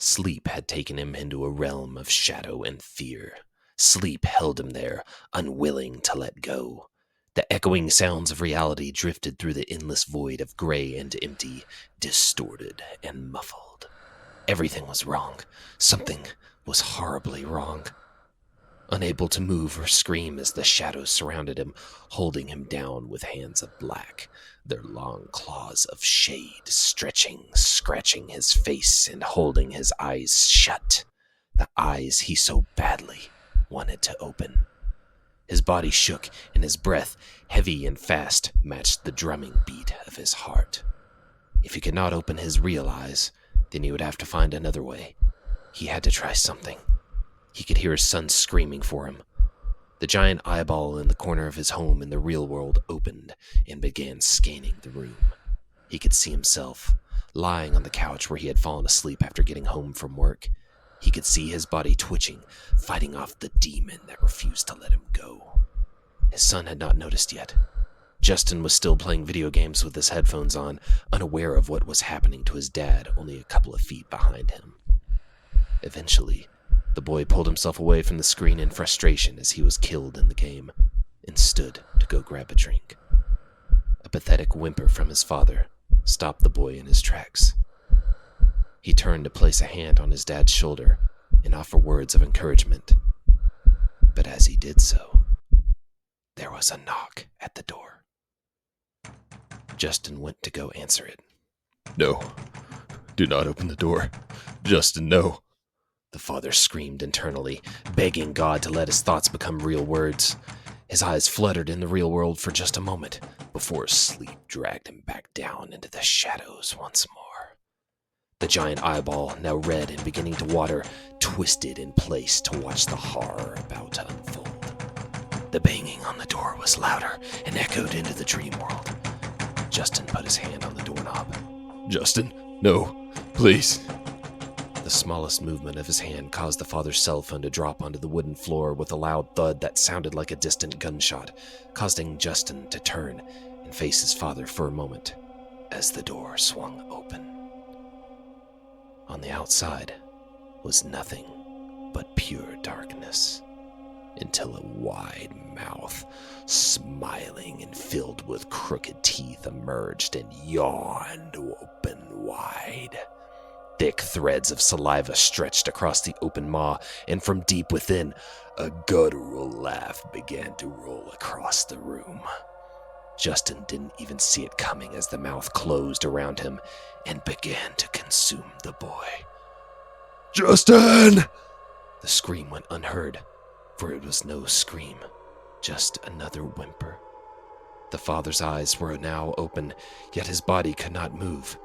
Sleep had taken him into a realm of shadow and fear. Sleep held him there, unwilling to let go. The echoing sounds of reality drifted through the endless void of gray and empty, distorted and muffled. Everything was wrong. Something was horribly wrong. Unable to move or scream as the shadows surrounded him, holding him down with hands of black, their long claws of shade stretching, scratching his face and holding his eyes shut, the eyes he so badly wanted to open. His body shook and his breath, heavy and fast, matched the drumming beat of his heart. If he could not open his real eyes, then he would have to find another way. He had to try something. He could hear his son screaming for him. The giant eyeball in the corner of his home in the real world opened and began scanning the room. He could see himself, lying on the couch where he had fallen asleep after getting home from work. He could see his body twitching, fighting off the demon that refused to let him go. His son had not noticed yet. Justin was still playing video games with his headphones on, unaware of what was happening to his dad only a couple of feet behind him. Eventually, the boy pulled himself away from the screen in frustration as he was killed in the game, and stood to go grab a drink. A pathetic whimper from his father stopped the boy in his tracks. He turned to place a hand on his dad's shoulder and offer words of encouragement. But as he did so, there was a knock at the door. Justin went to go answer it. No, do not open the door. Justin, no. The father screamed internally, begging God to let his thoughts become real words. His eyes fluttered in the real world for just a moment, before sleep dragged him back down into the shadows once more. The giant eyeball, now red and beginning to water, twisted in place to watch the horror about to unfold. The banging on the door was louder and echoed into the dream world. Justin put his hand on the doorknob. Justin, no, please. The smallest movement of his hand caused the father's cell phone to drop onto the wooden floor with a loud thud that sounded like a distant gunshot, causing Justin to turn and face his father for a moment as the door swung open. On the outside was nothing but pure darkness, until a wide mouth, smiling and filled with crooked teeth, emerged and yawned open wide. Thick threads of saliva stretched across the open maw, and from deep within, a guttural laugh began to roll across the room. Justin didn't even see it coming as the mouth closed around him and began to consume the boy. Justin! The scream went unheard, for it was no scream, just another whimper. The father's eyes were now open, yet his body could not move.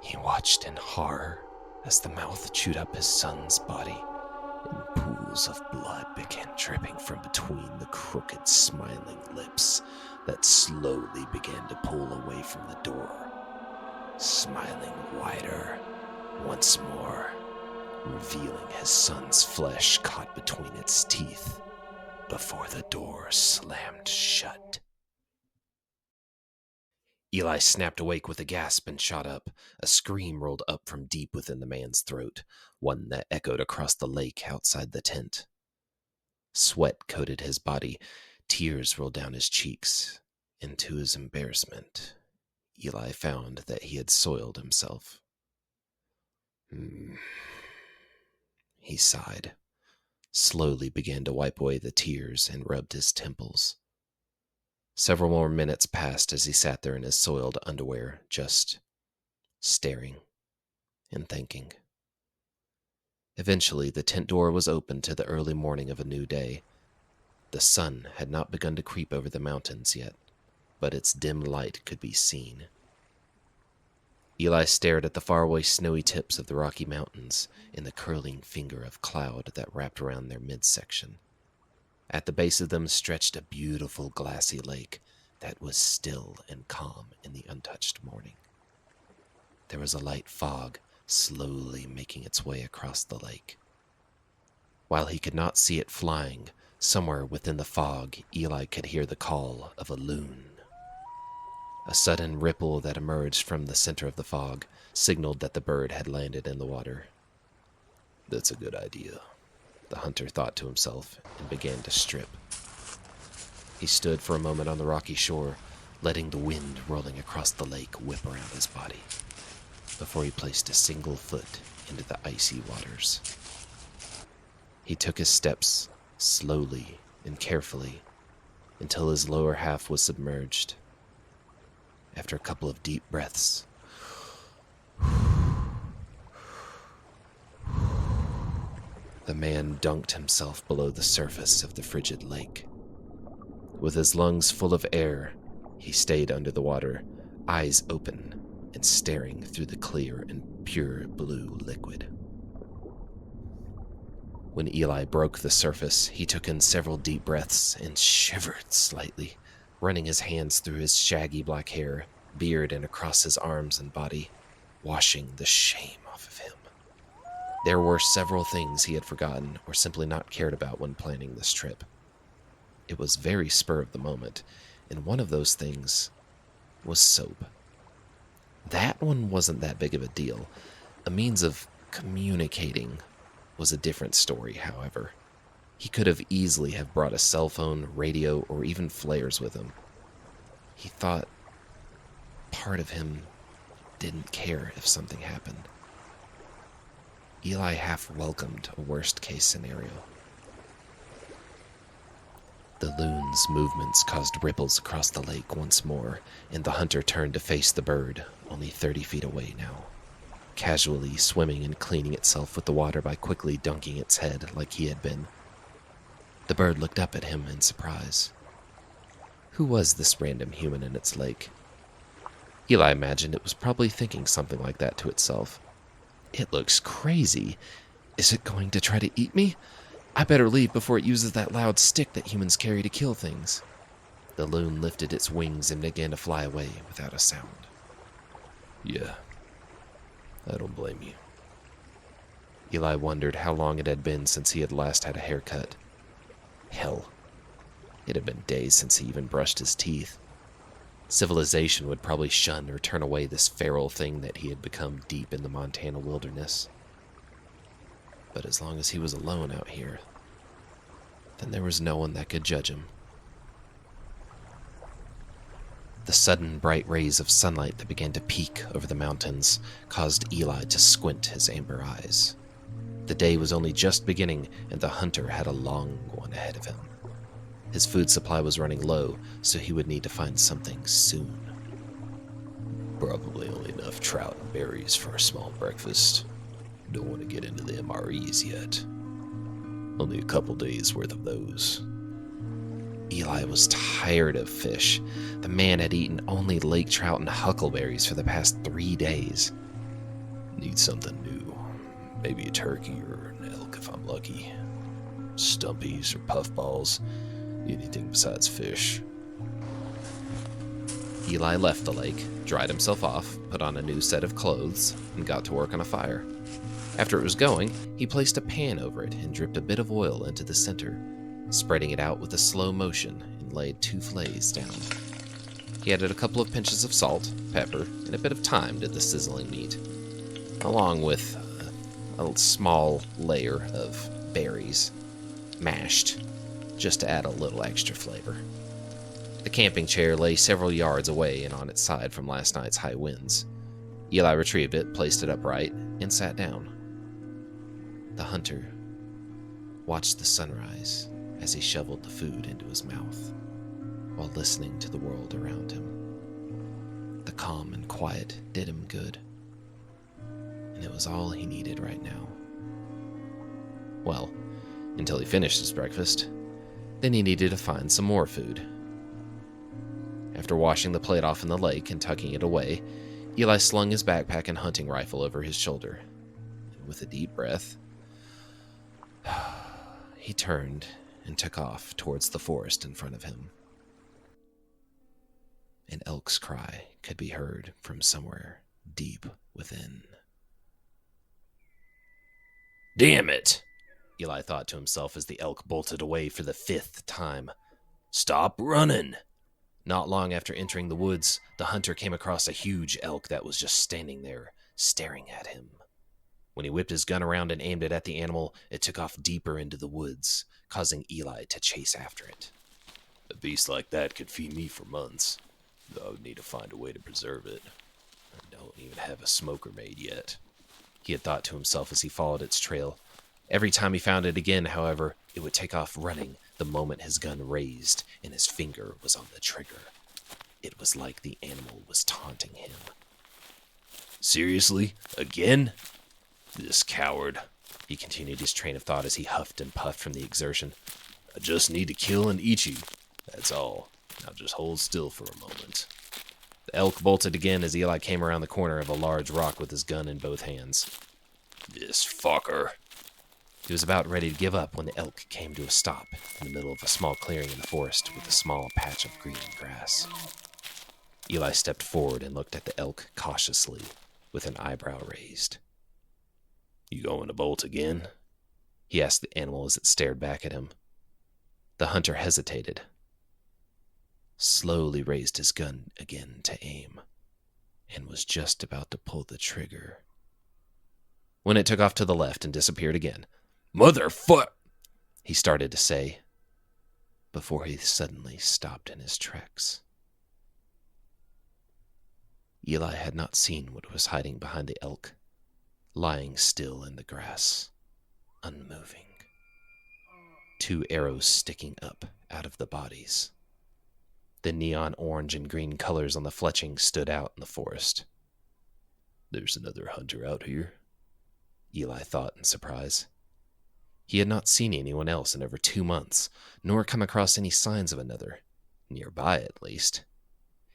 He watched in horror as the mouth chewed up his son's body, and pools of blood began dripping from between the crooked, smiling lips that slowly began to pull away from the door, smiling wider once more, revealing his son's flesh caught between its teeth before the door slammed shut. Eli snapped awake with a gasp and shot up. A scream rolled up from deep within the man's throat, one that echoed across the lake outside the tent. Sweat coated his body, tears rolled down his cheeks, and to his embarrassment, Eli found that he had soiled himself. He sighed, slowly began to wipe away the tears, and rubbed his temples. Several more minutes passed as he sat there in his soiled underwear, just staring and thinking. Eventually, the tent door was opened to the early morning of a new day. The sun had not begun to creep over the mountains yet, but its dim light could be seen. Eli stared at the faraway snowy tips of the Rocky Mountains and the curling finger of cloud that wrapped around their midsection. At the base of them stretched a beautiful glassy lake that was still and calm in the untouched morning. There was a light fog slowly making its way across the lake. While he could not see it flying, somewhere within the fog, Eli could hear the call of a loon. A sudden ripple that emerged from the center of the fog signaled that the bird had landed in the water. That's a good idea, the hunter thought to himself and began to strip. He stood for a moment on the rocky shore, letting the wind rolling across the lake whip around his body, before he placed a single foot into the icy waters. He took his steps slowly and carefully until his lower half was submerged. After a couple of deep breaths, the man dunked himself below the surface of the frigid lake. With his lungs full of air, he stayed under the water, eyes open and staring through the clear and pure blue liquid. When Eli broke the surface, he took in several deep breaths and shivered slightly, running his hands through his shaggy black hair, beard, and across his arms and body, washing the shame off of him. There were several things he had forgotten or simply not cared about when planning this trip. It was very spur of the moment, and one of those things was soap. That one wasn't that big of a deal. A means of communicating was a different story, however. He could have easily have brought a cell phone, radio, or even flares with him. He thought part of him didn't care if something happened. Eli half welcomed a worst-case scenario. The loon's movements caused ripples across the lake once more, and the hunter turned to face the bird, only 30 feet away now, casually swimming and cleaning itself with the water by quickly dunking its head like he had been. The bird looked up at him in surprise. Who was this random human in its lake? Eli imagined it was probably thinking something like that to itself. It looks crazy. Is it going to try to eat me? I better leave before it uses that loud stick that humans carry to kill things. The loon lifted its wings and began to fly away without a sound. Yeah, I don't blame you. Eli wondered how long it had been since he had last had a haircut. Hell, it had been days since he even brushed his teeth. Civilization would probably shun or turn away this feral thing that he had become deep in the Montana wilderness. But as long as he was alone out here, then there was no one that could judge him. The sudden bright rays of sunlight that began to peek over the mountains caused Eli to squint his amber eyes. The day was only just beginning, and the hunter had a long one ahead of him. His food supply was running low, so he would need to find something soon. Probably only enough trout and berries for a small breakfast. Don't want to get into the MREs yet. Only a couple days worth of those. Eli was tired of fish. The man had eaten only lake trout and huckleberries for the past 3 days. Need something new. Maybe a turkey or an elk if I'm lucky. Stumpies or puffballs. Anything besides fish. Eli left the lake, dried himself off, put on a new set of clothes, and got to work on a fire. After it was going, he placed a pan over it and dripped a bit of oil into the center, spreading it out with a slow motion, and laid 2 fillets down. He added a couple of pinches of salt, pepper, and a bit of thyme to the sizzling meat, along with a small layer of berries, mashed, just to add a little extra flavor. The camping chair lay several yards away and on its side from last night's high winds. Eli retrieved it, placed it upright, and sat down. The hunter watched the sunrise as he shoveled the food into his mouth, while listening to the world around him. The calm and quiet did him good, and it was all he needed right now. Well, until he finished his breakfast. Then he needed to find some more food. After washing the plate off in the lake and tucking it away, Eli slung his backpack and hunting rifle over his shoulder. And with a deep breath, he turned and took off towards the forest in front of him. An elk's cry could be heard from somewhere deep within. Damn it! Eli thought to himself as the elk bolted away for the 5th time. Stop running! Not long after entering the woods, the hunter came across a huge elk that was just standing there, staring at him. When he whipped his gun around and aimed it at the animal, it took off deeper into the woods, causing Eli to chase after it. A beast like that could feed me for months, though I would need to find a way to preserve it. I don't even have a smoker made yet, he had thought to himself as he followed its trail. Every time he found it again, however, it would take off running the moment his gun raised and his finger was on the trigger. It was like the animal was taunting him. Seriously? Again? This coward. He continued his train of thought as he huffed and puffed from the exertion. I just need to kill and eat you. That's all. Now just hold still for a moment. The elk bolted again as Eli came around the corner of a large rock with his gun in both hands. This fucker. He was about ready to give up when the elk came to a stop in the middle of a small clearing in the forest with a small patch of green grass. Eli stepped forward and looked at the elk cautiously, with an eyebrow raised. You going to bolt again? He asked the animal as it stared back at him. The hunter hesitated, slowly raised his gun again to aim, and was just about to pull the trigger when it took off to the left and disappeared again. Motherfuck! He started to say, before he suddenly stopped in his tracks. Eli had not seen what was hiding behind the elk, lying still in the grass, unmoving. 2 arrows sticking up out of the bodies. The neon orange and green colors on the fletching stood out in the forest. There's another hunter out here, Eli thought in surprise. He had not seen anyone else in over 2 months, nor come across any signs of another, nearby at least.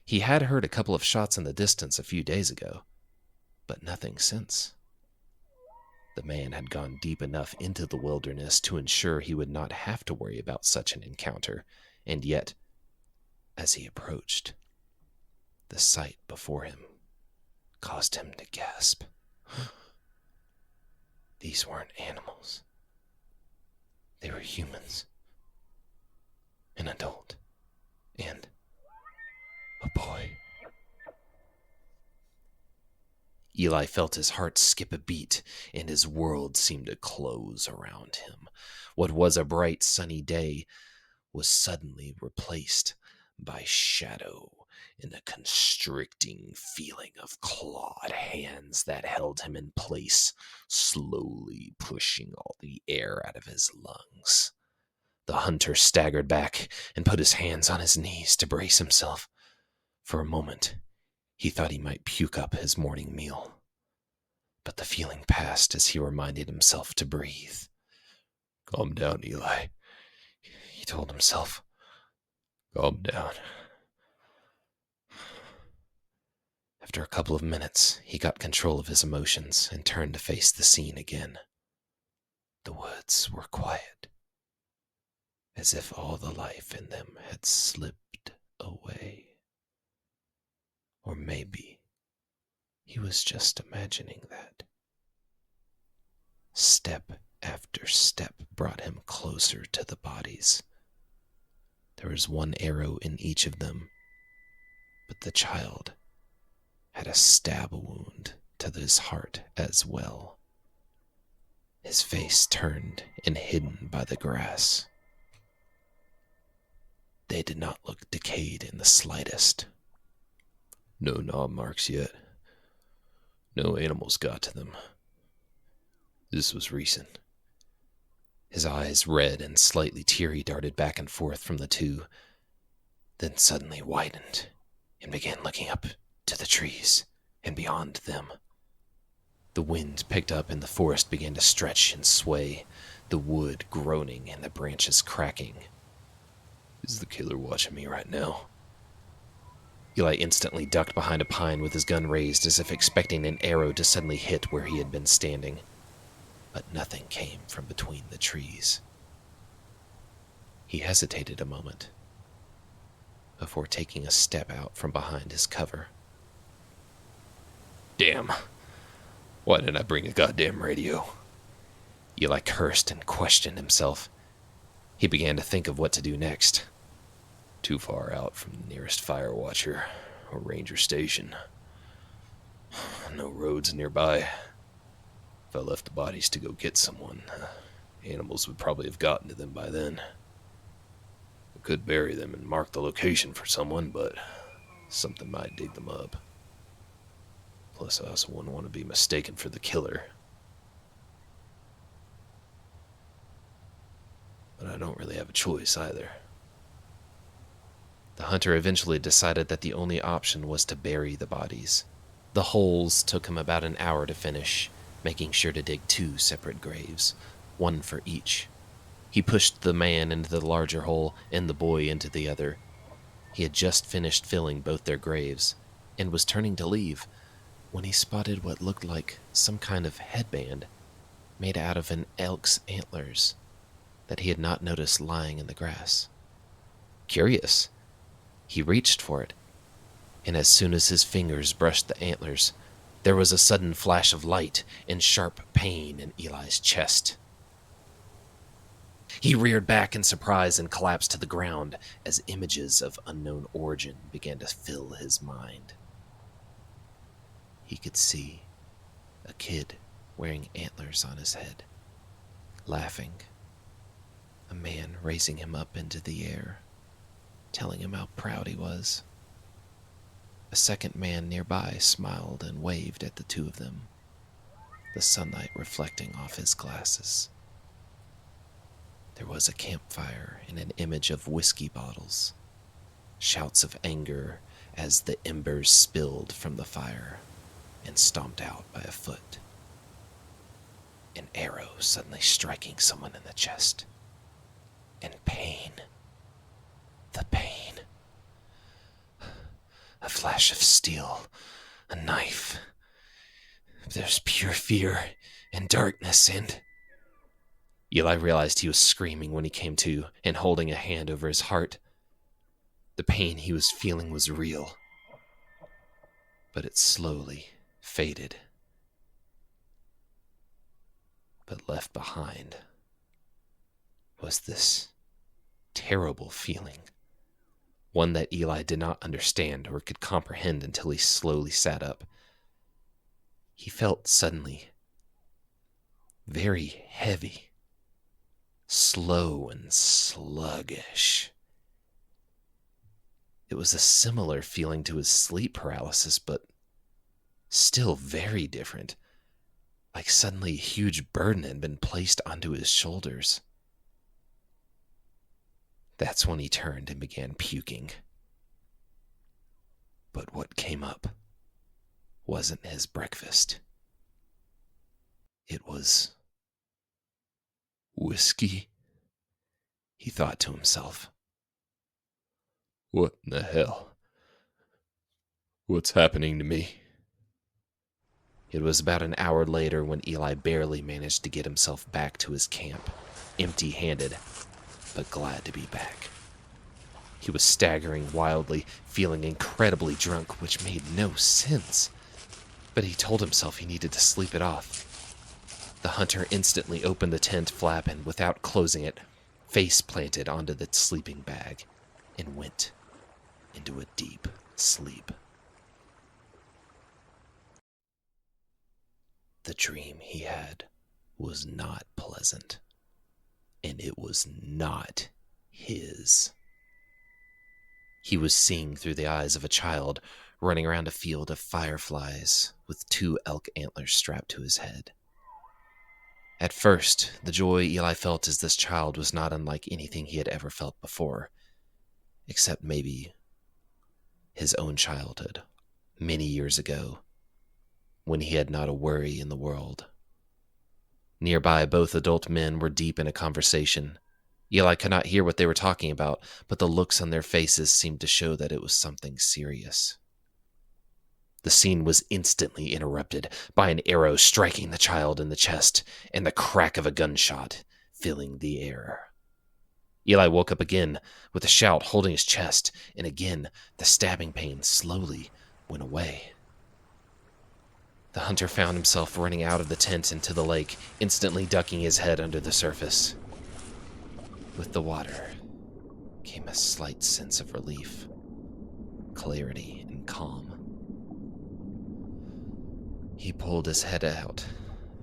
He had heard a couple of shots in the distance a few days ago, but nothing since. The man had gone deep enough into the wilderness to ensure he would not have to worry about such an encounter, and yet, as he approached, the sight before him caused him to gasp. These weren't animals. They were humans. An adult. And a boy. Eli felt his heart skip a beat, and his world seemed to close around him. What was a bright, sunny day was suddenly replaced by shadow and a constricting feeling of clawed hands that held him in place, slowly pushing all the air out of his lungs. The hunter staggered back and put his hands on his knees to brace himself. For a moment, he thought he might puke up his morning meal. But the feeling passed as he reminded himself to breathe. Calm down, Eli, he told himself. Calm down. After a couple of minutes, he got control of his emotions and turned to face the scene again. The woods were quiet, as if all the life in them had slipped away. Or maybe he was just imagining that. Step after step brought him closer to the bodies. There was 1 arrow in each of them, but the child had a stab wound to his heart as well. His face turned and hidden by the grass. They did not look decayed in the slightest. No gnaw marks yet. No animals got to them. This was recent. His eyes, red and slightly teary, darted back and forth from the 2, then suddenly widened and began looking up to the trees and beyond them. The wind picked up and the forest began to stretch and sway, the wood groaning and the branches cracking. Is the killer watching me right now? Eli instantly ducked behind a pine with his gun raised as if expecting an arrow to suddenly hit where he had been standing. But nothing came from between the trees. He hesitated a moment before taking a step out from behind his cover. Damn. Why didn't I bring a goddamn radio? Eli cursed and questioned himself. He began to think of what to do next. Too far out from the nearest fire watcher or ranger station. No roads nearby. If I left the bodies to go get someone, animals would probably have gotten to them by then. I could bury them and mark the location for someone, but something might dig them up. Plus, I also wouldn't want to be mistaken for the killer. But I don't really have a choice either. The hunter eventually decided that the only option was to bury the bodies. The holes took him about an hour to finish, making sure to dig 2 separate graves, one for each. He pushed the man into the larger hole and the boy into the other. He had just finished filling both their graves and was turning to leave when he spotted what looked like some kind of headband made out of an elk's antlers that he had not noticed lying in the grass. Curious, he reached for it, and as soon as his fingers brushed the antlers, there was a sudden flash of light and sharp pain in Eli's chest. He reared back in surprise and collapsed to the ground as images of unknown origin began to fill his mind. He could see a kid wearing antlers on his head, laughing, a man raising him up into the air, telling him how proud he was. A second man nearby smiled and waved at the two of them, the sunlight reflecting off his glasses. There was a campfire and an image of whiskey bottles, shouts of anger as the embers spilled from the fire and stomped out by a foot. An arrow suddenly striking someone in the chest. And pain. The pain. A flash of steel. A knife. There's pure fear and darkness and... Eli realized he was screaming when he came to and holding a hand over his heart. The pain he was feeling was real. But it slowly faded. But left behind was this terrible feeling, one that Eli did not understand or could comprehend until he slowly sat up. He felt suddenly very heavy, slow and sluggish. It was a similar feeling to his sleep paralysis, but still very different. Like suddenly a huge burden had been placed onto his shoulders. That's when he turned and began puking. But what came up wasn't his breakfast. It was whiskey, he thought to himself. What in the hell? What's happening to me? It was about an hour later when Eli barely managed to get himself back to his camp, empty-handed, but glad to be back. He was staggering wildly, feeling incredibly drunk, which made no sense. But he told himself he needed to sleep it off. The hunter instantly opened the tent flap and, without closing it, face planted onto the sleeping bag and went into a deep sleep. The dream he had was not pleasant, and it was not his. He was seeing through the eyes of a child running around a field of fireflies with 2 elk antlers strapped to his head. At first, the joy Eli felt as this child was not unlike anything he had ever felt before, except maybe his own childhood, many years ago, when he had not a worry in the world. Nearby, both adult men were deep in a conversation. Eli could not hear what they were talking about, but the looks on their faces seemed to show that it was something serious. The scene was instantly interrupted by an arrow striking the child in the chest and the crack of a gunshot filling the air. Eli woke up again with a shout, holding his chest, and again the stabbing pain slowly went away. The hunter found himself running out of the tent into the lake, instantly ducking his head under the surface. With the water came a slight sense of relief, clarity, and calm. He pulled his head out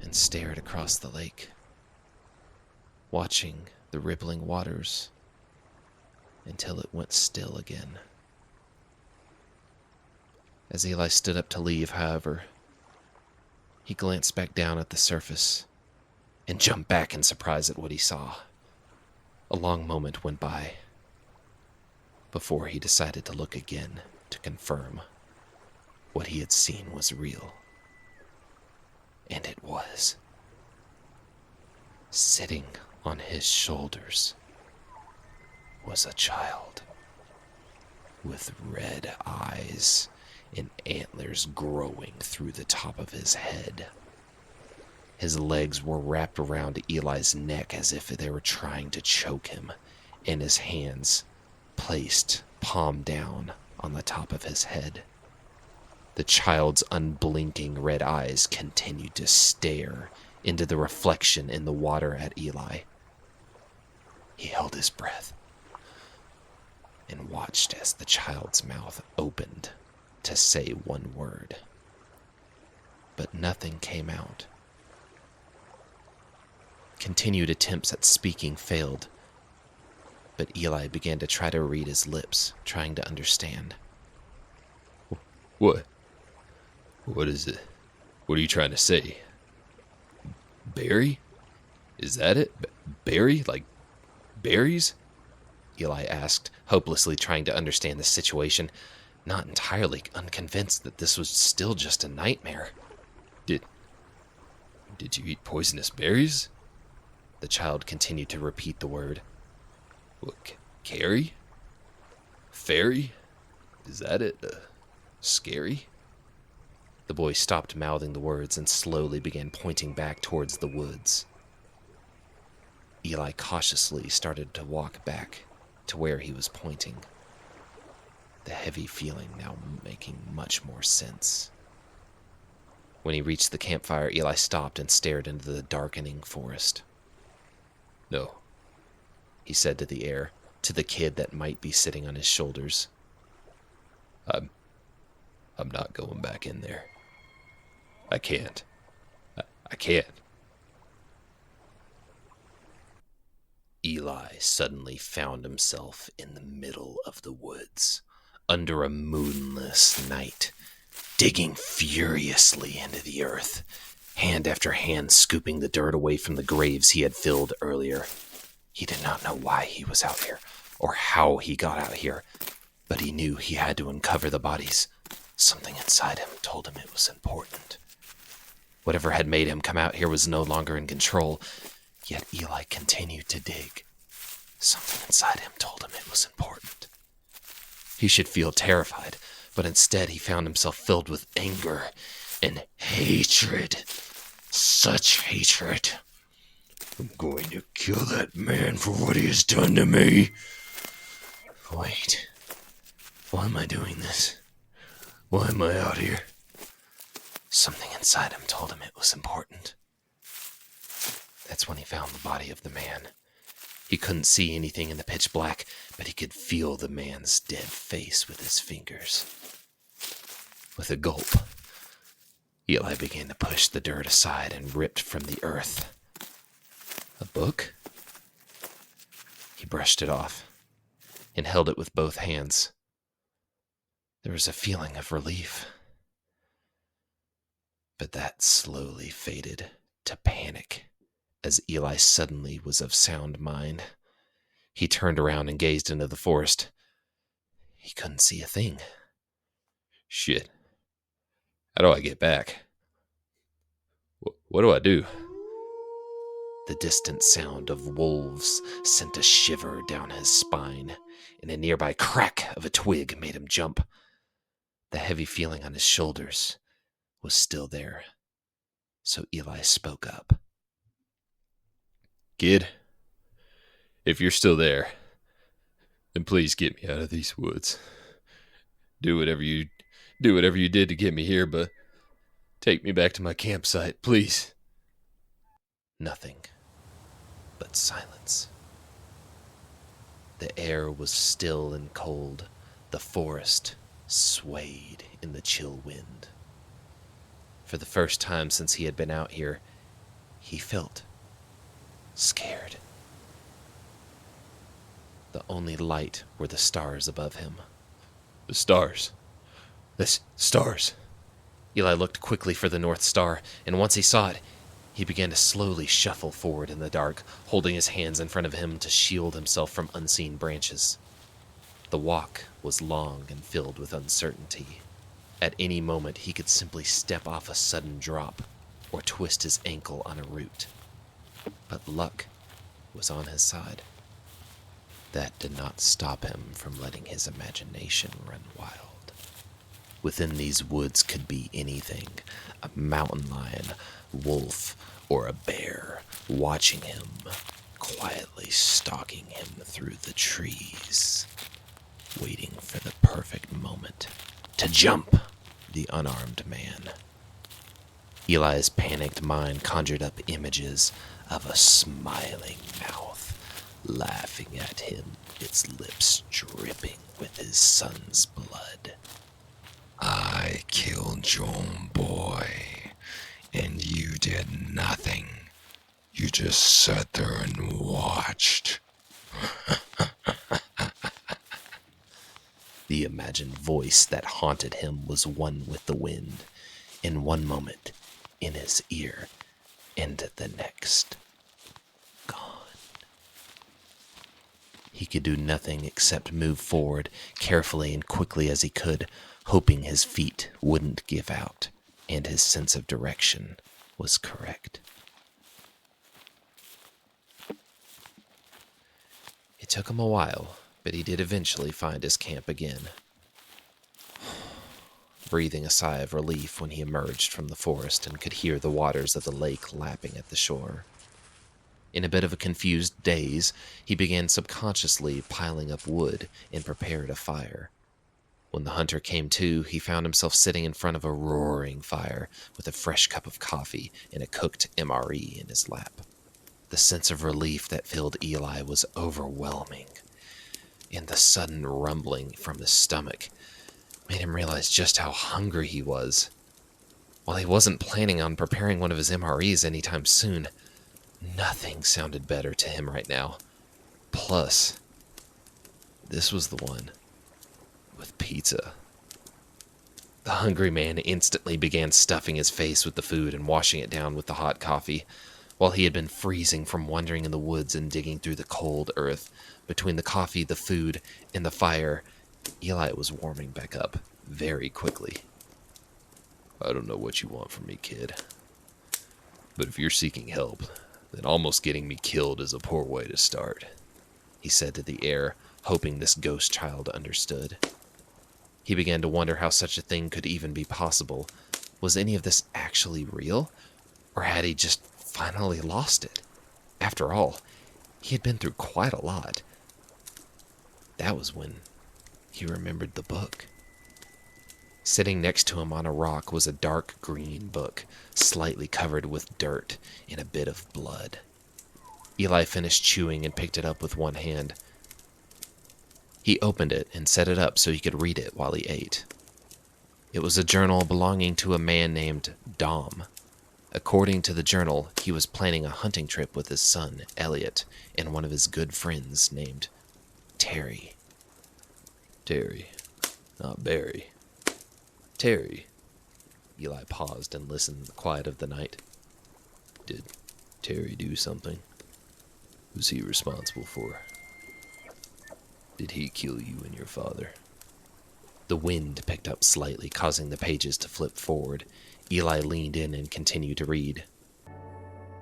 and stared across the lake, watching the rippling waters until it went still again. As Eli stood up to leave, however, he glanced back down at the surface and jumped back in surprise at what he saw. A long moment went by before he decided to look again to confirm what he had seen was real. And it was. Sitting on his shoulders was a child with red eyes and antlers growing through the top of his head. His legs were wrapped around Eli's neck as if they were trying to choke him, and his hands placed palm down on the top of his head. The child's unblinking red eyes continued to stare into the reflection in the water at Eli. He held his breath and watched as the child's mouth opened to say one word, but nothing came out. Continued attempts at speaking failed, but Eli began to try to read his lips, trying to understand. What? What is it? What are you trying to say? Berry? Is that it? Berry? Like berries? Eli asked, hopelessly trying to understand the situation, not entirely unconvinced that this was still just a nightmare. Did you eat poisonous berries? The child continued to repeat the word. What, Carrie? Fairy? Is that it? Scary? The boy stopped mouthing the words and slowly began pointing back towards the woods. Eli cautiously started to walk back to where he was pointing, the heavy feeling now making much more sense. When he reached the campfire, Eli stopped and stared into the darkening forest. No, he said to the air, to the kid that might be sitting on his shoulders. I'm not going back in there. I can't. I can't. Eli suddenly found himself in the middle of the woods, under a moonless night, digging furiously into the earth, hand after hand scooping the dirt away from the graves he had filled earlier. He did not know why he was out here, or how he got out here, but he knew he had to uncover the bodies. Something inside him told him it was important. Whatever had made him come out here was no longer in control, yet Eli continued to dig. Something inside him told him it was important. He should feel terrified, but instead he found himself filled with anger and hatred. Such hatred. I'm going to kill that man for what he has done to me. Wait, why am I doing this? Why am I out here? Something inside him told him it was important. That's when he found the body of the man. He couldn't see anything in the pitch black, but he could feel the man's dead face with his fingers. With a gulp, Eli began to push the dirt aside and ripped from the earth. A book? He brushed it off and held it with both hands. There was a feeling of relief, but that slowly faded to panic as Eli suddenly was of sound mind. He turned around and gazed into the forest. He couldn't see a thing. Shit. How do I get back? What do I do? The distant sound of wolves sent a shiver down his spine, and a nearby crack of a twig made him jump. The heavy feeling on his shoulders was still there, so Eli spoke up. Kid, if you're still there, then please get me out of these woods. Do whatever you did to get me here, but take me back to my campsite, please. Nothing but silence. The air was still and cold. The forest swayed in the chill wind. For the first time since he had been out here, He felt scared. The only light were the stars above him. The stars. The stars. Eli looked quickly for the North Star, and once he saw it, he began to slowly shuffle forward in the dark, holding his hands in front of him to shield himself from unseen branches. The walk was long and filled with uncertainty. At any moment, he could simply step off a sudden drop or twist his ankle on a root. But luck was on his side. That did not stop him from letting his imagination run wild. Within these woods could be anything, a mountain lion, wolf, or a bear, watching him, quietly stalking him through the trees, waiting for the perfect moment to jump the unarmed man. Eli's panicked mind conjured up images of a smiling mouth, laughing at him, its lips dripping with his son's blood. I killed your boy, and you did nothing. You just sat there and watched. The imagined voice that haunted him was one with the wind, in one moment in his ear, and the next gone. He could do nothing except move forward carefully and quickly as he could, hoping his feet wouldn't give out and his sense of direction was correct. It took him a while, but he did eventually find his camp again. Breathing a sigh of relief when he emerged from the forest and could hear the waters of the lake lapping at the shore. In a bit of a confused daze, he began subconsciously piling up wood and prepared a fire. When the hunter came to, he found himself sitting in front of a roaring fire with a fresh cup of coffee and a cooked MRE in his lap. The sense of relief that filled Eli was overwhelming, and the sudden rumbling from his stomach made him realize just how hungry he was. While he wasn't planning on preparing one of his MREs anytime soon, nothing sounded better to him right now. Plus, this was the one with pizza. The hungry man instantly began stuffing his face with the food and washing it down with the hot coffee. While he had been freezing from wandering in the woods and digging through the cold earth, between the coffee, the food, and the fire, Eli was warming back up very quickly. I don't know what you want from me, kid. But if you're seeking help, then almost getting me killed is a poor way to start, he said to the air, hoping this ghost child understood. He began to wonder how such a thing could even be possible. Was any of this actually real? Or had he just finally lost it? After all, he had been through quite a lot. That was when he remembered the book. Sitting next to him on a rock was a dark green book, slightly covered with dirt and a bit of blood. Eli finished chewing and picked it up with one hand. He opened it and set it up so he could read it while he ate. It was a journal belonging to a man named Dom. According to the journal, he was planning a hunting trip with his son, Elliot, and one of his good friends named Terry. Terry, not Barry. Terry. Eli paused and listened in the quiet of the night. Did Terry do something? Who's he responsible for? Did he kill you and your father? The wind picked up slightly, causing the pages to flip forward. Eli leaned in and continued to read.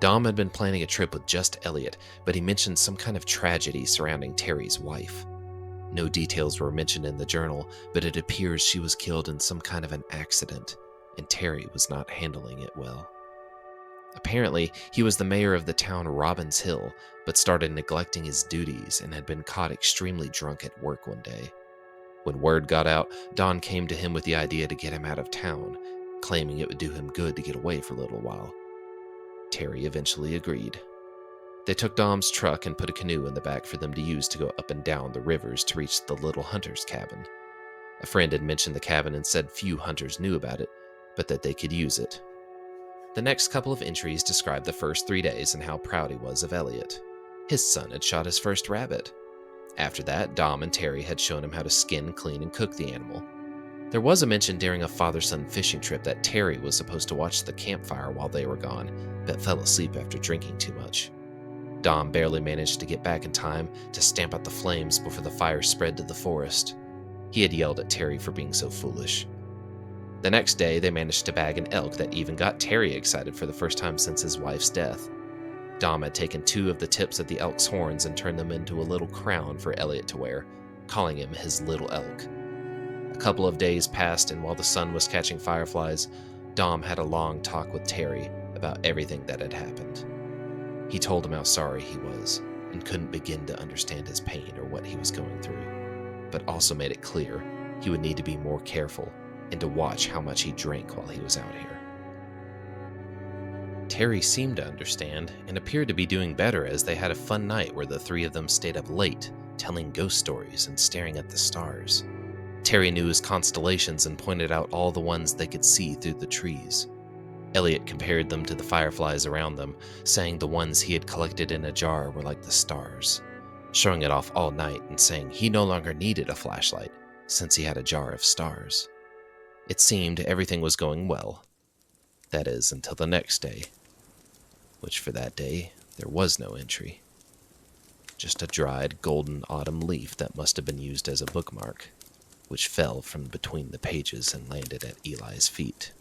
Dom had been planning a trip with just Elliot, but he mentioned some kind of tragedy surrounding Terry's wife. No details were mentioned in the journal, but it appears she was killed in some kind of an accident, and Terry was not handling it well. Apparently, he was the mayor of the town Robbins Hill, but started neglecting his duties and had been caught extremely drunk at work one day. When word got out, Don came to him with the idea to get him out of town, claiming it would do him good to get away for a little while. Terry eventually agreed. They took Dom's truck and put a canoe in the back for them to use to go up and down the rivers to reach the little hunter's cabin. A friend had mentioned the cabin and said few hunters knew about it, but that they could use it. The next couple of entries describe the first 3 days and how proud he was of Elliot. His son had shot his first rabbit. After that, Dom and Terry had shown him how to skin, clean, and cook the animal. There was a mention during a father-son fishing trip that Terry was supposed to watch the campfire while they were gone, but fell asleep after drinking too much. Dom barely managed to get back in time to stamp out the flames before the fire spread to the forest. He had yelled at Terry for being so foolish. The next day, they managed to bag an elk that even got Terry excited for the first time since his wife's death. Dom had taken 2 of the tips of the elk's horns and turned them into a little crown for Elliot to wear, calling him his little elk. A couple of days passed, and while the sun was catching fireflies, Dom had a long talk with Terry about everything that had happened. He told him how sorry he was, and couldn't begin to understand his pain or what he was going through, but also made it clear he would need to be more careful and to watch how much he drank while he was out here. Terry seemed to understand and appeared to be doing better as they had a fun night where the 3 of them stayed up late, telling ghost stories and staring at the stars. Terry knew his constellations and pointed out all the ones they could see through the trees. Elliot compared them to the fireflies around them, saying the ones he had collected in a jar were like the stars, showing it off all night and saying he no longer needed a flashlight since he had a jar of stars. It seemed everything was going well. That is, until the next day, which for that day there was no entry. Just a dried golden autumn leaf that must have been used as a bookmark, which fell from between the pages and landed at Eli's feet.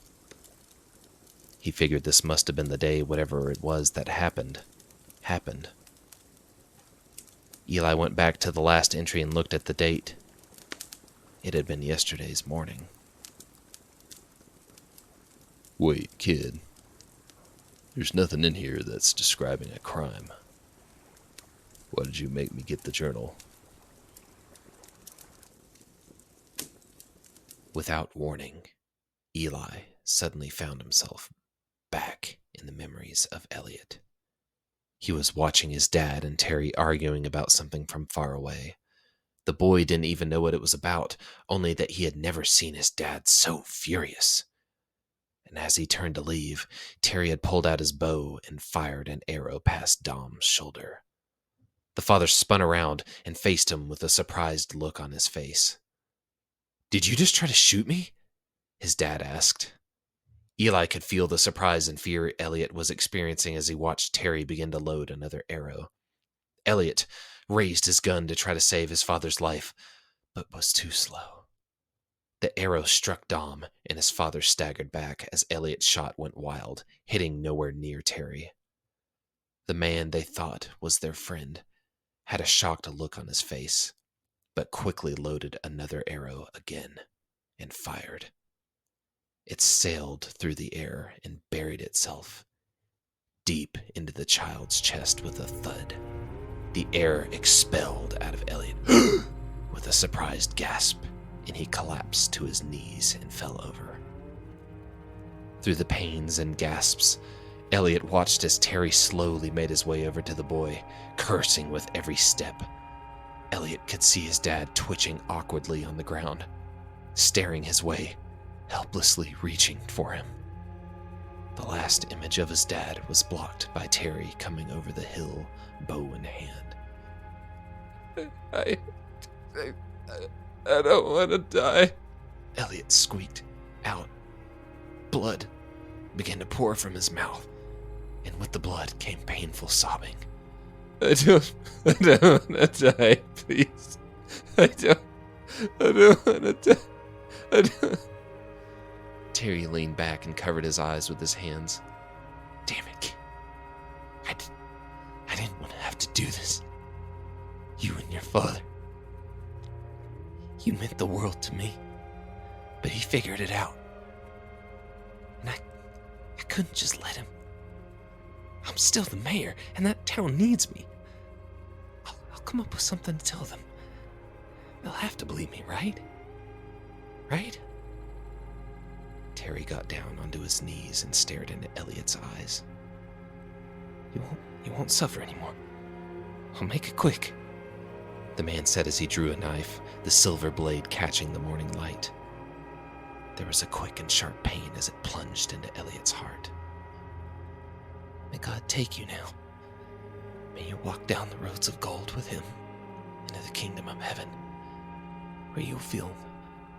He figured this must have been the day whatever it was that happened. Eli went back to the last entry and looked at the date. It had been yesterday's morning. Wait, kid. There's nothing in here that's describing a crime. Why did you make me get the journal? Without warning, Eli suddenly found himself back in the memories of Elliot. He was watching his dad and Terry arguing about something from far away. The boy didn't even know what it was about, only that he had never seen his dad so furious. And as he turned to leave, Terry had pulled out his bow and fired an arrow past Dom's shoulder. The father spun around and faced him with a surprised look on his face. "Did you just try to shoot me?" his dad asked. Eli could feel the surprise and fear Elliot was experiencing as he watched Terry begin to load another arrow. Elliot raised his gun to try to save his father's life, but was too slow. The arrow struck Dom, and his father staggered back as Elliot's shot went wild, hitting nowhere near Terry. The man they thought was their friend had a shocked look on his face, but quickly loaded another arrow again and fired. It sailed through the air and buried itself deep into the child's chest with a thud. The air expelled out of Elliot with a surprised gasp, and he collapsed to his knees and fell over. Through the pains and gasps, Elliot watched as Terry slowly made his way over to the boy, cursing with every step. Elliot could see his dad twitching awkwardly on the ground, staring his way, helplessly reaching for him. The last image of his dad was blocked by Terry coming over the hill, bow in hand. I don't want to die. Elliot squeaked out. Blood began to pour from his mouth, and with the blood came painful sobbing. I don't want to die, please. I don't want to die. I don't. Terry leaned back and covered his eyes with his hands. Damn it, kid. I didn't want to have to do this. You and your father. You meant the world to me, but he figured it out. And I couldn't just let him. I'm still the mayor, and that town needs me. I'll come up with something to tell them. They'll have to believe me, right? Right? Terry got down onto his knees and stared into Elliot's eyes. You won't suffer anymore. I'll make it quick, the man said as he drew a knife, the silver blade catching the morning light. There was a quick and sharp pain as it plunged into Elliot's heart. May God take you now. May you walk down the roads of gold with him into the kingdom of heaven, where you will feel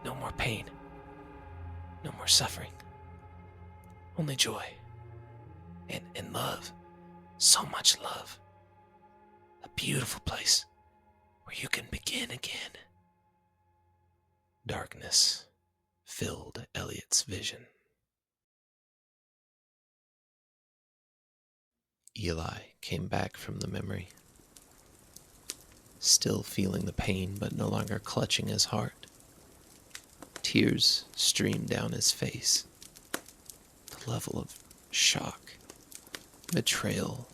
no more pain, no more suffering, only joy and love, so much love. A beautiful place where you can begin again. Darkness filled Elliot's vision. Eli came back from the memory, still feeling the pain but no longer clutching his heart. Tears streamed down his face. The level of shock, betrayal,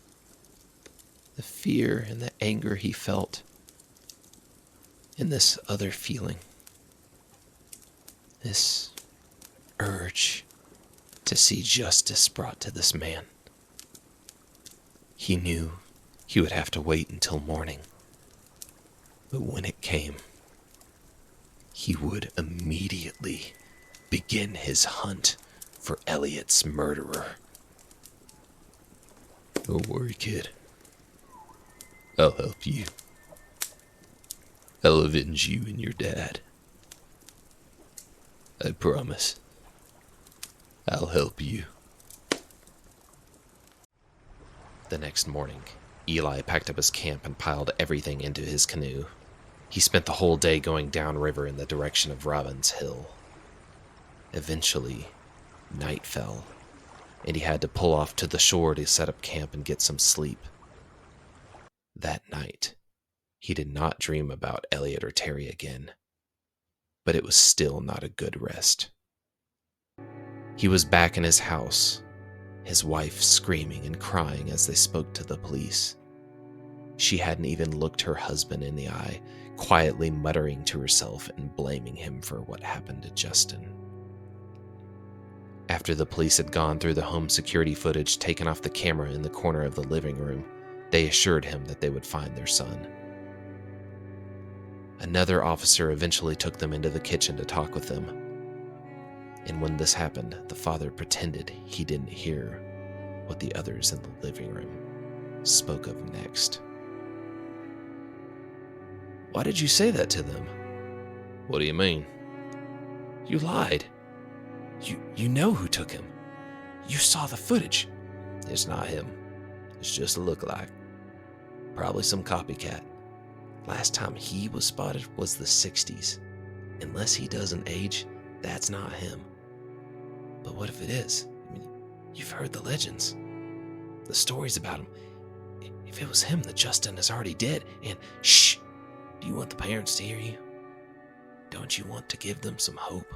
the fear and the anger he felt, and this other feeling, this urge to see justice brought to this man. He knew he would have to wait until morning, but when it came, he would immediately begin his hunt for Elliot's murderer. Don't worry, kid. I'll help you. I'll avenge you and your dad. I promise. I'll help you. The next morning, Eli packed up his camp and piled everything into his canoe. He spent the whole day going downriver in the direction of Robin's Hill. Eventually, night fell, and he had to pull off to the shore to set up camp and get some sleep. That night, he did not dream about Elliot or Terry again, but it was still not a good rest. He was back in his house, his wife screaming and crying as they spoke to the police. She hadn't even looked her husband in the eye, quietly muttering to herself and blaming him for what happened to Justin. After the police had gone through the home security footage taken off the camera in the corner of the living room, they assured him that they would find their son. Another officer eventually took them into the kitchen to talk with them. And when this happened, the father pretended he didn't hear what the others in the living room spoke of next. "Why did you say that to them?" What do you mean? "You lied. You know who took him. You saw the footage." It's not him. It's just a lookalike. Probably some copycat. Last time he was spotted was the 60s. Unless he doesn't age, that's not him. But what if it is? I mean, you've heard the legends, the stories about him. If it was him, then Justin is already dead. And shh, do you want the parents to hear you? Don't you want to give them some hope?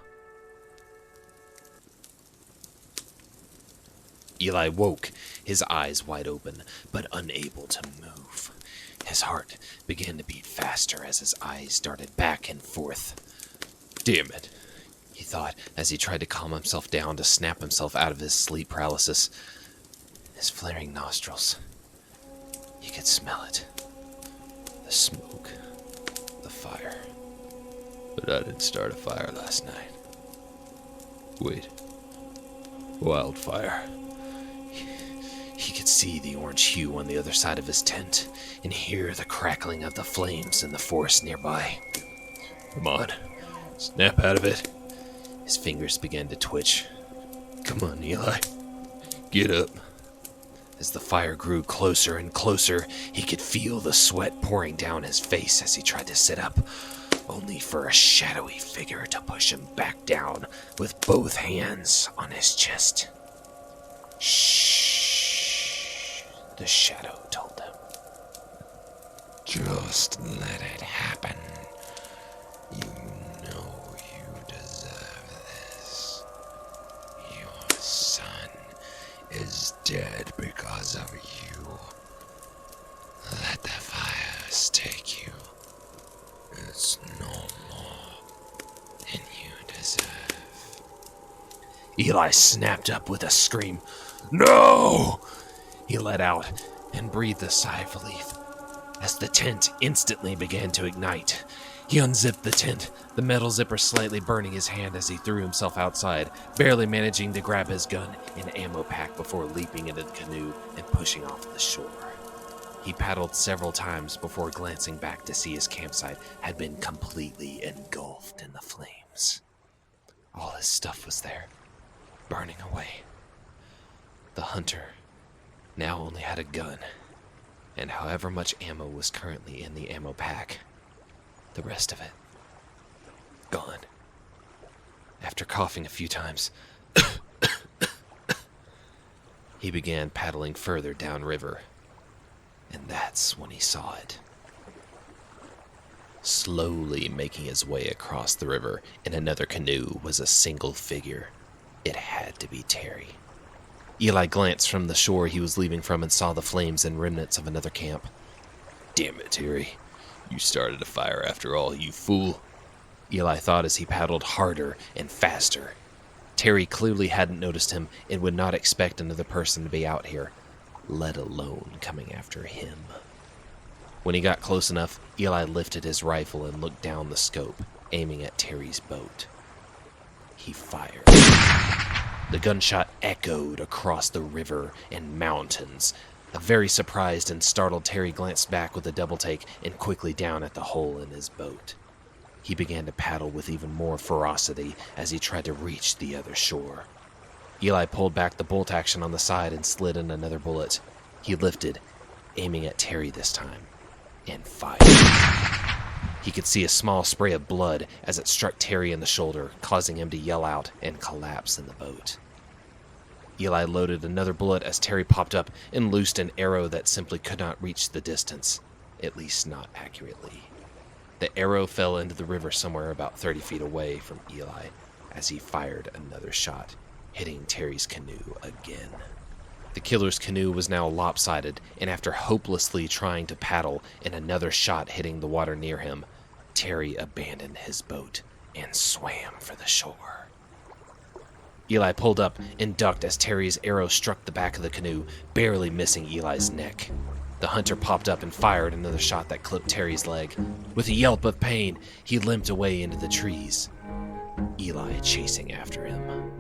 Eli woke, his eyes wide open, but unable to move. His heart began to beat faster as his eyes darted back and forth. "Damn it," he thought as he tried to calm himself down to snap himself out of his sleep paralysis. His flaring nostrils. He could smell it. The smoke. The fire. But I didn't start a fire last night. Wait. Wildfire. He could see the orange hue on the other side of his tent and hear the crackling of the flames in the forest nearby. Come on. Snap out of it. His fingers began to twitch. Come on, Eli. Get up. As the fire grew closer and closer, he could feel the sweat pouring down his face as he tried to sit up, only for a shadowy figure to push him back down with both hands on his chest. "Shh," the shadow told him. Just let it happen. You know you deserve this. Your son is dead because of you. Let the fires take you. It's no more than you deserve. Eli snapped up with a scream. "No!" he let out and breathed a sigh of relief as the tent instantly began to ignite. He unzipped the tent, the metal zipper slightly burning his hand as he threw himself outside, barely managing to grab his gun and ammo pack before leaping into the canoe and pushing off the shore. He paddled several times before glancing back to see his campsite had been completely engulfed in the flames. All his stuff was there, burning away. The hunter now only had a gun, and however much ammo was currently in the ammo pack, the rest of it, gone. After coughing a few times, he began paddling further downriver, and that's when he saw it. Slowly making his way across the river in another canoe was a single figure. It had to be Terry. Eli glanced from the shore he was leaving from and saw the flames and remnants of another camp. Damn it, Terry. You started a fire after all, you fool. Eli thought as he paddled harder and faster. Terry clearly hadn't noticed him and would not expect another person to be out here, let alone coming after him. When he got close enough, Eli lifted his rifle and looked down the scope, aiming at Terry's boat. He fired. The gunshot echoed across the river and mountains. A very surprised and startled Terry glanced back with a double take and quickly down at the hole in his boat. He began to paddle with even more ferocity as he tried to reach the other shore. Eli pulled back the bolt action on the side and slid in another bullet. He lifted, aiming at Terry this time, and fired. He could see a small spray of blood as it struck Terry in the shoulder, causing him to yell out and collapse in the boat. Eli loaded another bullet as Terry popped up and loosed an arrow that simply could not reach the distance, at least not accurately. The arrow fell into the river somewhere about 30 feet away from Eli as he fired another shot, hitting Terry's canoe again. The killer's canoe was now lopsided, and after hopelessly trying to paddle and another shot hitting the water near him, Terry abandoned his boat and swam for the shore. Eli pulled up and ducked as Terry's arrow struck the back of the canoe, barely missing Eli's neck. The hunter popped up and fired another shot that clipped Terry's leg. With a yelp of pain, he limped away into the trees, Eli chasing after him.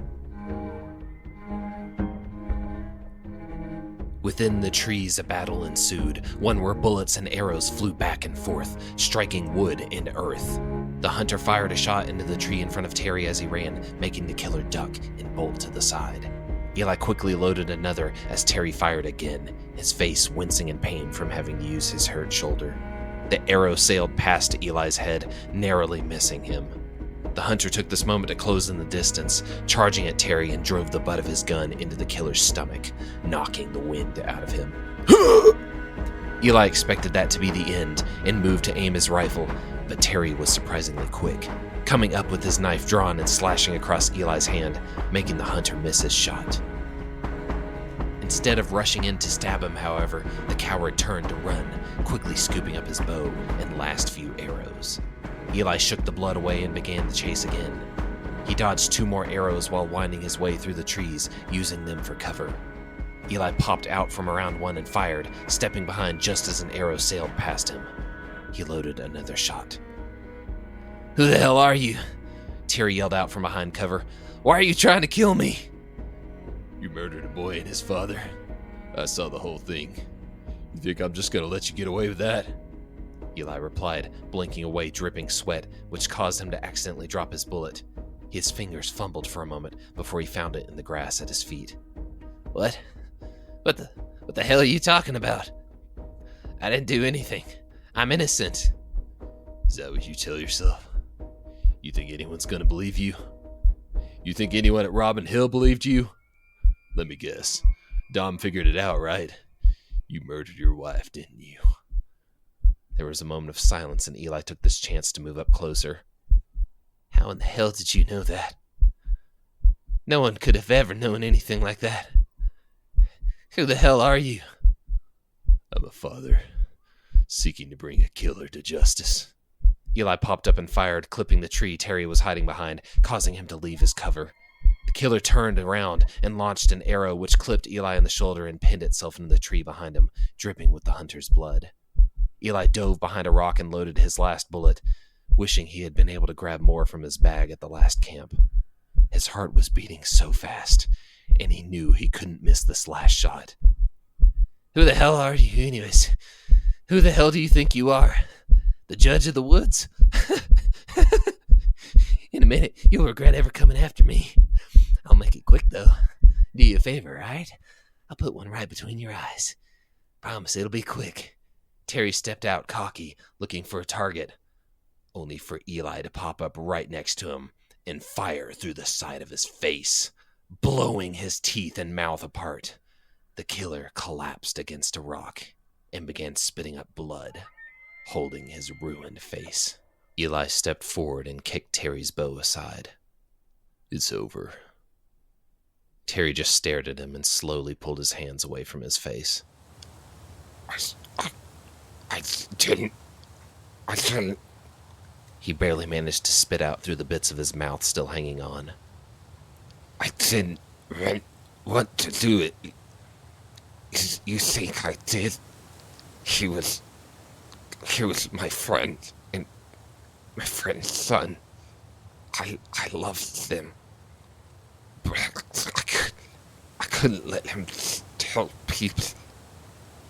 Within the trees, a battle ensued, one where bullets and arrows flew back and forth, striking wood and earth. The hunter fired a shot into the tree in front of Terry as he ran, making the killer duck and bolt to the side. Eli quickly loaded another as Terry fired again, his face wincing in pain from having to use his hurt shoulder. The arrow sailed past Eli's head, narrowly missing him. The hunter took this moment to close in the distance, charging at Terry and drove the butt of his gun into the killer's stomach, knocking the wind out of him. Eli expected that to be the end and moved to aim his rifle, but Terry was surprisingly quick, coming up with his knife drawn and slashing across Eli's hand, making the hunter miss his shot. Instead of rushing in to stab him, however, the coward turned to run, quickly scooping up his bow and last few arrows. Eli shook the blood away and began the chase again. He dodged 2 more arrows while winding his way through the trees, using them for cover. Eli popped out from around one and fired, stepping behind just as an arrow sailed past him. He loaded another shot. "Who the hell are you?" Terry yelled out from behind cover. "Why are you trying to kill me?" You murdered a boy and his father. I saw the whole thing. You think I'm just gonna let you get away with that? Eli replied, blinking away dripping sweat, which caused him to accidentally drop his bullet. His fingers fumbled for a moment before he found it in the grass at his feet. What the hell are you talking about? I didn't do anything. I'm innocent." Is that what you tell yourself? You think anyone's gonna believe you? You think anyone at Robin Hill believed you? Let me guess. Dom figured it out, right? You murdered your wife, didn't you? There was a moment of silence, and Eli took this chance to move up closer. "How in the hell did you know that? No one could have ever known anything like that. Who the hell are you?" I'm a father, seeking to bring a killer to justice. Eli popped up and fired, clipping the tree Terry was hiding behind, causing him to leave his cover. The killer turned around and launched an arrow which clipped Eli in the shoulder and pinned itself into the tree behind him, dripping with the hunter's blood. Eli dove behind a rock and loaded his last bullet. wishing he had been able to grab more from his bag at the last camp. His heart was beating so fast, and he knew he couldn't miss this last shot. Who the hell are you, anyways? Who the hell do you think you are? The judge of the woods? In a minute, you'll regret ever coming after me. I'll make it quick, though. Do you a favor, right? I'll put one right between your eyes. Promise it'll be quick. Terry stepped out cocky, looking for a target, only for Eli to pop up right next to him and fire through the side of his face, blowing his teeth and mouth apart. The killer collapsed against a rock and began spitting up blood, holding his ruined face. Eli stepped forward and kicked Terry's bow aside. It's over. Terry just stared at him and slowly pulled his hands away from his face. I didn't. He barely managed to spit out through the bits of his mouth still hanging on. I didn't want to do it. You think I did? He was my friend, and my friend's son. I loved them. But I couldn't let him tell people.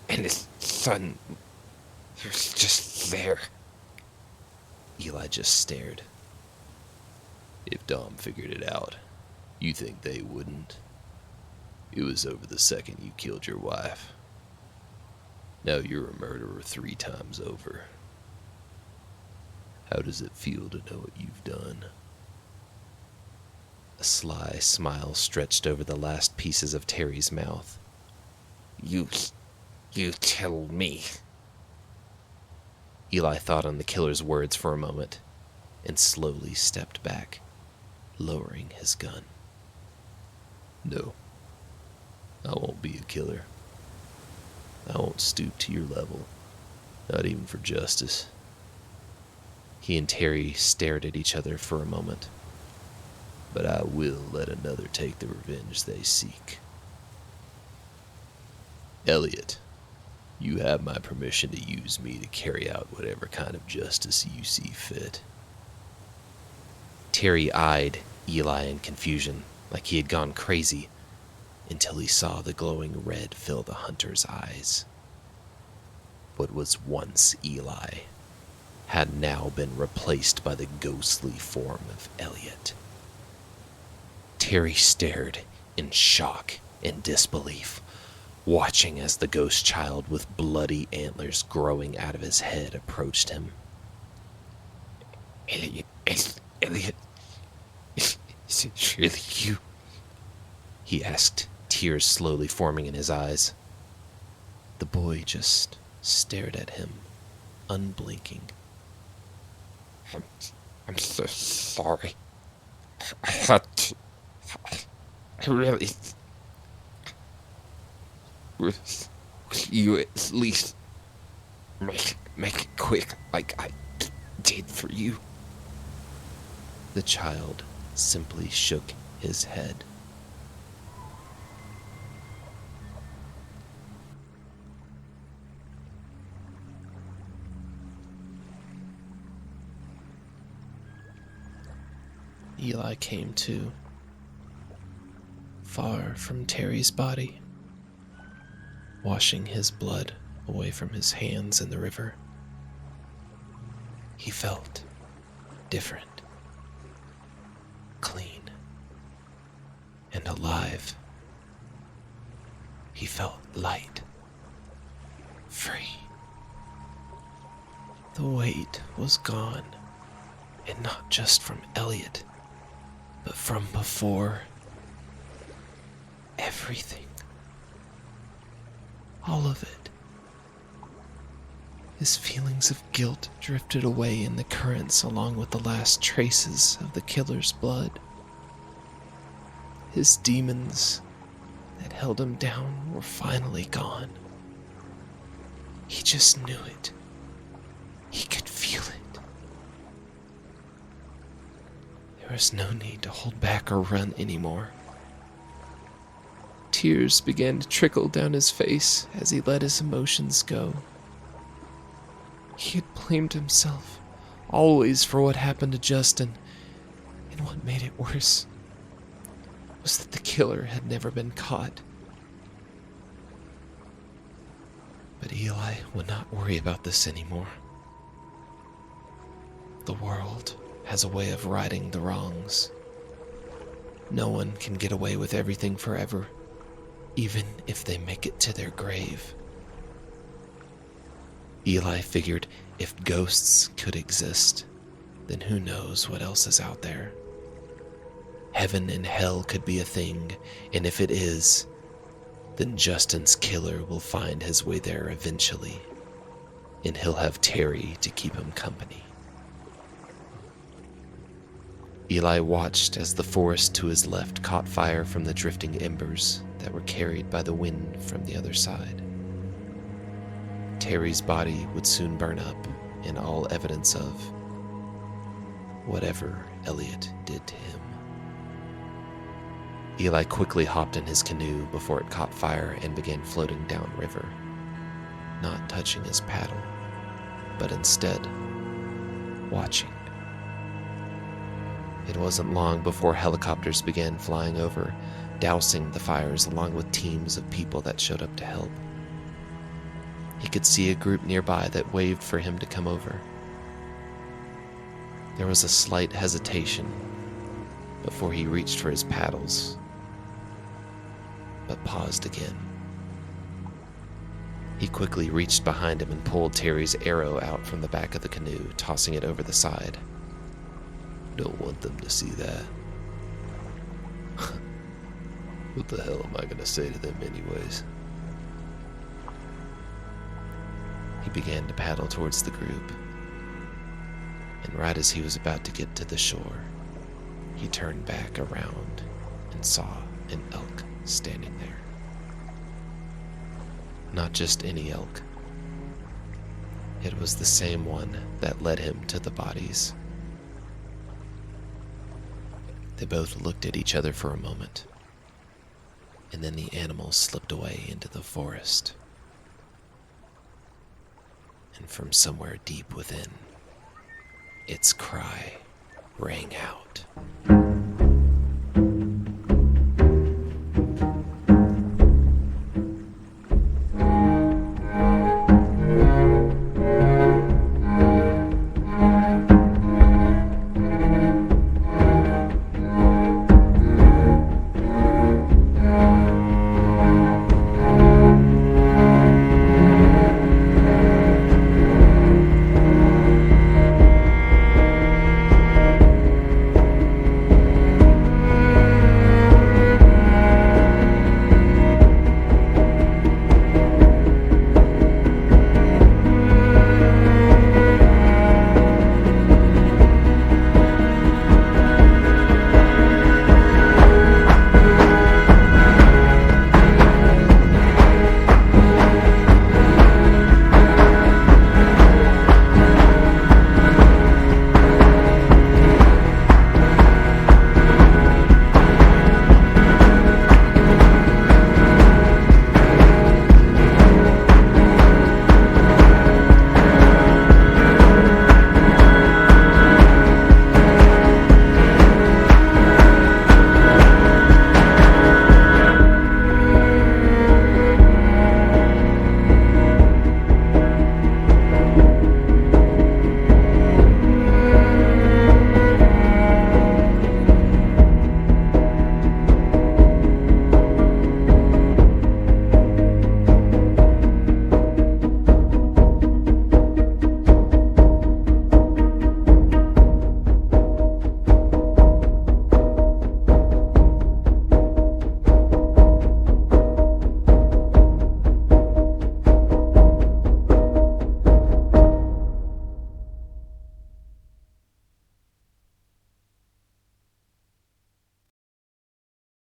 And his son, he was just there. Eli just stared. If Dom figured it out, you think they wouldn't? It was over the second you killed your wife. Now you're a murderer 3 times over. How does it feel to know what you've done? A sly smile stretched over the last pieces of Terry's mouth. You tell me. Eli thought on the killer's words for a moment and slowly stepped back, lowering his gun. No. I won't be a killer. I won't stoop to your level, not even for justice. He and Terry stared at each other for a moment. But I will let another take the revenge they seek. Elliot, you have my permission to use me to carry out whatever kind of justice you see fit. Terry eyed Eli in confusion, like he had gone crazy, until he saw the glowing red fill the hunter's eyes. What was once Eli had now been replaced by the ghostly form of Elliot. Terry stared in shock and disbelief, watching as the ghost child with bloody antlers growing out of his head approached him. Elliot, is it really you? He asked, tears slowly forming in his eyes. The boy just stared at him, unblinking. I'm so sorry. I had to. I really. Will you at least make it quick like I did for you? The child simply shook his head. Eli came to, far from Terry's body, washing his blood away from his hands in the river. He felt different, clean, and alive. He felt light, free. The weight was gone, and not just from Elliot, but from before. Everything. All of it. His feelings of guilt drifted away in the currents along with the last traces of the killer's blood. His demons that held him down were finally gone. He just knew it. He could feel it. There was no need to hold back or run anymore. Tears began to trickle down his face as he let his emotions go. He had blamed himself always for what happened to Justin. And what made it worse was that the killer had never been caught. But Eli would not worry about this anymore. The world has a way of righting the wrongs. No one can get away with everything forever, even if they make it to their grave. Eli figured if ghosts could exist, then who knows what else is out there. Heaven and hell could be a thing, and if it is, then Justin's killer will find his way there eventually, and he'll have Terry to keep him company. Eli watched as the forest to his left caught fire from the drifting embers that were carried by the wind from the other side. Terry's body would soon burn up in all evidence of whatever Elliot did to him. Eli quickly hopped in his canoe before it caught fire and began floating downriver, not touching his paddle, but instead watching. It wasn't long before helicopters began flying over, dousing the fires along with teams of people that showed up to help. He could see a group nearby that waved for him to come over. There was a slight hesitation before he reached for his paddles, but paused again. He quickly reached behind him and pulled Terry's arrow out from the back of the canoe, tossing it over the side. Don't want them to see that. What the hell am I gonna say to them anyways? He began to paddle towards the group, and right as he was about to get to the shore, he turned back around and saw an elk standing there. Not just any elk. It was the same one that led him to the bodies. They both looked at each other for a moment, and then the animal slipped away into the forest. And from somewhere deep within, its cry rang out.